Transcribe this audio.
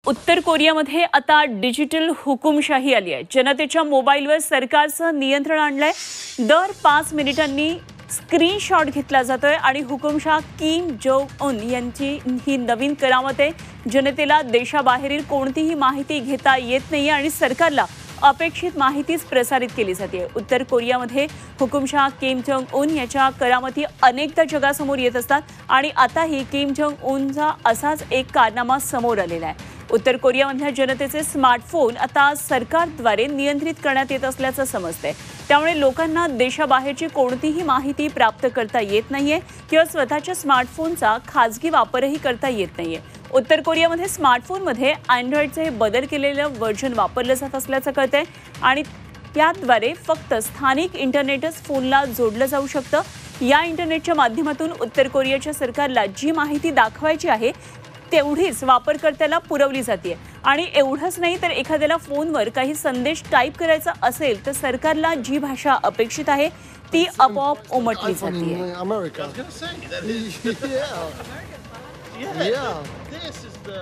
उत्तर कोरियामध्ये आता डिजिटल हुकुमशाही आली आहे। जनतेच्या मोबाईलवर सरकारचं नियंत्रण आणलंय। दर 5 मिनिटांनी स्क्रीनशॉट घेतला जातोय आणि हुकुमशाह किम जोंग उन यांची ही नवीन करामत आहे। जनतेला देशाबाहेरील कोणतीही माहिती घेता येत नाही आणि सरकारला अपेक्षित माहितीच प्रसारित केली जाते। उत्तर कोरियामध्ये हुकुमशाह किम जोंग उन याच्या करामती अनेकदा जगासमोर येत असतात आणि आताही किम जोंग उनचा असाच एक कारनामा समोर आलेला आहे। उत्तर कोरियामधल्या जनतेचे स्मार्टफोन आता सरकारद्वारे नियंत्रित करण्यात येत असल्याचं समजतंय। त्यामुळे लोकांना देशाबाहेरची कोणतीही माहिती प्राप्त करता येत नाहीये किंवा स्वतःच्या स्मार्टफोनचा खासगी वापरही करता येत नाहीये। उत्तर कोरियामध्ये स्मार्टफोनमध्ये अँड्रॉइडचे बदल केलेलं व्हर्जन वापरलं जात असल्याचं कळतंय आणि त्याद्वारे फक्त स्थानिक इंटरनेटच फोनला जोडलं जाऊ शकतं। या इंटरनेटच्या माध्यमातून उत्तर कोरियाच्या सरकारला जी माहिती दाखवायची आहे तेवढीच वापरकर्त्याला पुरवली जाते आणि एवढंच नाही तर एखाद्याला फोनवर काही संदेश टाईप करायचा असेल तर सरकारला जी भाषा अपेक्षित आहे ती आपोआप उमटली जाते। America. I was going to say that is. Yeah. Yeah. Yeah. This is the